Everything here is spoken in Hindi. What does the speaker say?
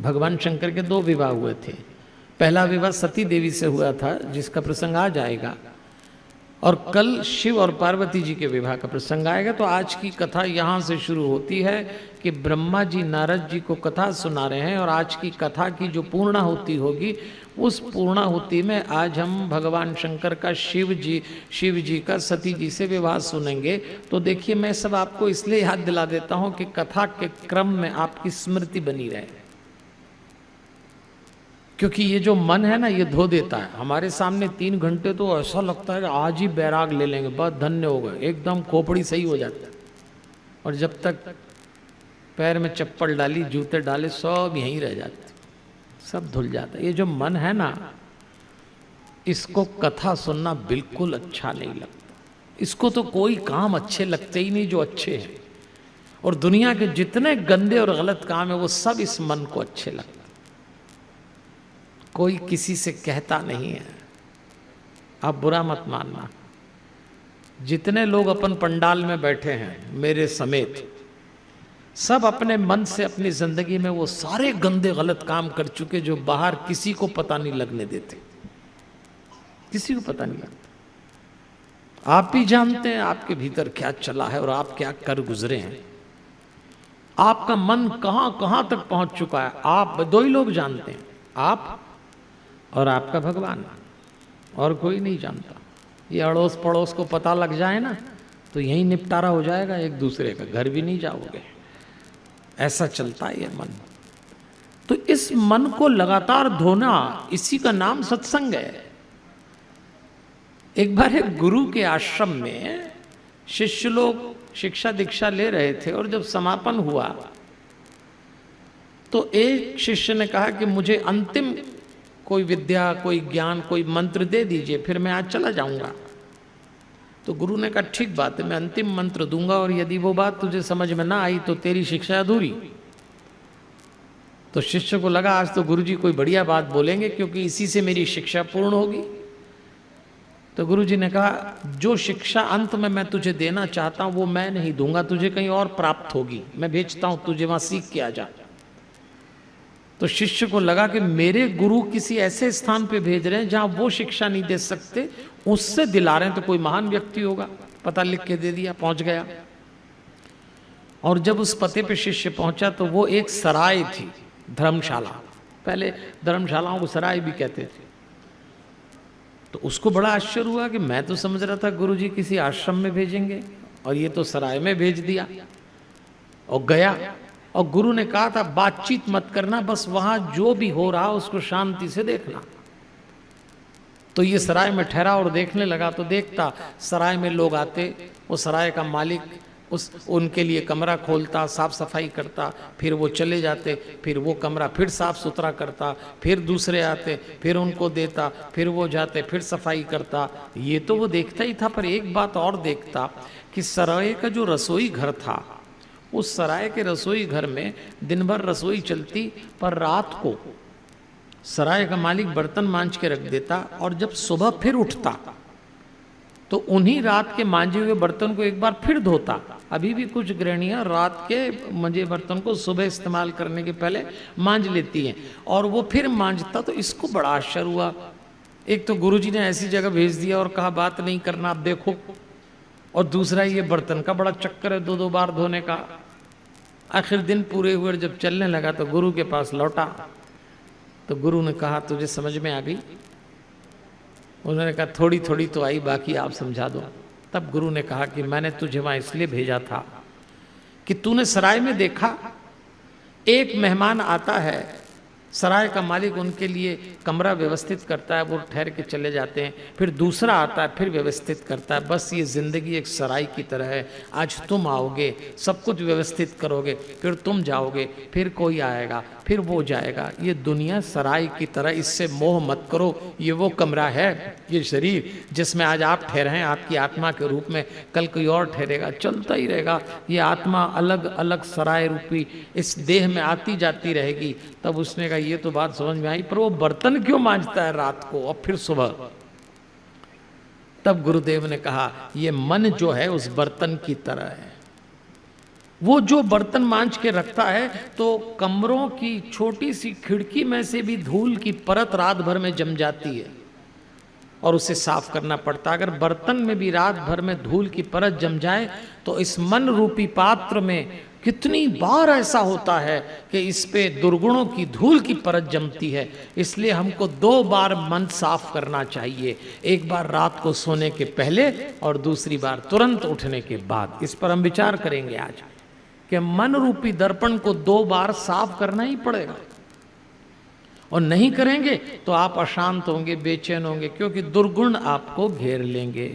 भगवान शंकर के 2 विवाह हुए थे। पहला विवाह सती देवी से हुआ था, जिसका प्रसंग आ जाएगा, और कल शिव और पार्वती जी के विवाह का प्रसंग आएगा। तो आज की कथा यहाँ से शुरू होती है कि ब्रह्मा जी नारद जी को कथा सुना रहे हैं, और आज की कथा की जो पूर्णाहुति होगी, उस पूर्णाहुति में आज हम भगवान शंकर का शिव जी का सती जी से विवाह सुनेंगे। तो देखिए, मैं सब आपको इसलिए याद दिला देता हूँ कि कथा के क्रम में आपकी स्मृति बनी रहे, क्योंकि ये जो मन है ना, ये धो देता है। हमारे सामने 3 घंटे तो ऐसा लगता है कि आज ही बैराग ले लेंगे, बस धन्य हो गए, एकदम खोपड़ी सही हो जाता है। और जब तक पैर में चप्पल डाली, जूते डाले, सब यहीं रह जाते, सब धुल जाता है। ये जो मन है ना, इसको कथा सुनना बिल्कुल अच्छा नहीं लगता। इसको तो कोई काम अच्छे लगते ही नहीं जो अच्छे हैं, और दुनिया के जितने गंदे और गलत काम है वो सब इस मन को अच्छे लगते। कोई किसी से कहता नहीं है, आप बुरा मत मानना। जितने लोग अपन पंडाल में बैठे हैं मेरे समेत, सब अपने मन से अपनी जिंदगी में वो सारे गंदे गलत काम कर चुके जो बाहर किसी को पता नहीं लगने देते, किसी को पता नहीं लगता। आप भी जानते हैं आपके भीतर क्या चला है और आप क्या कर गुजरे हैं। आपका मन कहां कहां तक पहुंच चुका है, आप 2 ही लोग जानते हैं, आप और आपका भगवान, और कोई नहीं जानता। ये अड़ोस पड़ोस को पता लग जाए ना, तो यही निपटारा हो जाएगा एक दूसरे का, घर भी नहीं जाओगे। ऐसा चलता है ये मन। तो इस मन को लगातार धोना, इसी का नाम सत्संग है। एक बार एक गुरु के आश्रम में शिष्य लोग शिक्षा दीक्षा ले रहे थे, और जब समापन हुआ तो एक शिष्य ने कहा कि मुझे अंतिम कोई विद्या, कोई ज्ञान, कोई मंत्र दे दीजिए, फिर मैं आज चला जाऊंगा। तो गुरु ने कहा ठीक बात है, मैं अंतिम मंत्र दूंगा, और यदि वो बात तुझे समझ में ना आई तो तेरी शिक्षा अधूरी। तो शिष्य को लगा आज तो गुरु जी कोई बढ़िया बात बोलेंगे, क्योंकि इसी से मेरी शिक्षा पूर्ण होगी। तो गुरु जी ने कहा जो शिक्षा अंत में मैं तुझे देना चाहता हूं वो मैं नहीं दूंगा, तुझे कहीं और प्राप्त होगी, मैं भेजता हूं, तुझे वहां सीख के आ जा। तो शिष्य को लगा कि मेरे गुरु किसी ऐसे स्थान पे भेज रहे हैं जहां वो शिक्षा नहीं दे सकते, उससे दिला रहे हैं, तो कोई महान व्यक्ति होगा। पता लिख के दे दिया, पहुंच गया। और जब उस पते पे शिष्य पहुंचा तो वो एक सराय थी, धर्मशाला। पहले धर्मशालाओं को सराय भी कहते थे। तो उसको बड़ा आश्चर्य हुआ कि मैं तो समझ रहा था गुरुजी किसी आश्रम में भेजेंगे, और ये तो सराय में भेज दिया। और गया, और गुरु ने कहा था बातचीत मत करना, बस वहां जो भी हो रहा उसको शांति से देखना। तो ये सराय में ठहरा और देखने लगा। तो देखता सराय में लोग आते, वो सराय का मालिक उनके लिए कमरा खोलता, साफ सफाई करता, फिर वो चले जाते, फिर वो कमरा फिर साफ सुथरा करता, फिर दूसरे आते, फिर उनको देता, फिर वो जाते, फिर सफाई करता। ये तो वो देखता ही था, पर एक बात और देखता कि सराय का जो रसोई घर था, उस सराय के रसोई घर में दिन भर रसोई चलती, पर रात को सराय का मालिक बर्तन मांज के रख देता, और जब सुबह फिर उठता तो उन्हीं रात के मांजे हुए बर्तन को एक बार फिर धोता। अभी भी कुछ गृहणियां रात के मंजे बर्तन को सुबह इस्तेमाल करने के पहले मांज लेती हैं, और वो फिर मांजता। तो इसको बड़ा आश्चर्य हुआ। एक तो गुरुजी ने ऐसी जगह भेज दिया और कहा बात नहीं करना, आप देखो, और दूसरा ये बर्तन का बड़ा चक्कर है 2-2 बार धोने का। आखिर दिन पूरे हुए, जब चलने लगा तो गुरु के पास लौटा। तो गुरु ने कहा तुझे समझ में आ गई? उन्होंने कहा थोड़ी थोड़ी तो आई, बाकी आप समझा दो। तब गुरु ने कहा कि मैंने तुझे वहां इसलिए भेजा था कि तूने सराय में देखा एक मेहमान आता है, सराय का मालिक उनके लिए कमरा व्यवस्थित करता है, वो ठहर के चले जाते हैं, फिर दूसरा आता है फिर व्यवस्थित करता है। बस ये जिंदगी एक सराय की तरह है। आज तुम आओगे, सब कुछ व्यवस्थित करोगे, फिर तुम जाओगे, फिर कोई आएगा, फिर वो जाएगा। ये दुनिया सराय की तरह, इससे मोह मत करो। ये वो कमरा है, ये शरीर जिसमें आज आप ठहरे हैं आपकी आत्मा के रूप में, कल कोई और ठहरेगा, चलता ही रहेगा। ये आत्मा अलग अलग सराय रूपी इस देह में आती जाती रहेगी। तब उसने कहा ये तो बात समझ में आई, पर वो बर्तन क्यों मांजता है रात को और फिर सुबह? तब गुरुदेव ने कहा ये मन जो है उस बर्तन की तरह है। वो जो बर्तन मांज के रखता है तो कमरों की छोटी सी खिड़की में से भी धूल की परत रात भर में जम जाती है और उसे साफ करना पड़ता है। अगर बर्तन में भी रात भर में धूल की परत जम जाए तो इस मन रूपी पात्र में कितनी बार ऐसा होता है कि इस पे दुर्गुणों की धूल की परत जमती है। इसलिए हमको 2 बार मन साफ करना चाहिए, एक बार रात को सोने के पहले और दूसरी बार तुरंत उठने के बाद। इस पर हम विचार करेंगे आज कि मन रूपी दर्पण को 2 बार साफ करना ही पड़ेगा, और नहीं करेंगे तो आप अशांत होंगे, बेचैन होंगे, क्योंकि दुर्गुण आपको घेर लेंगे।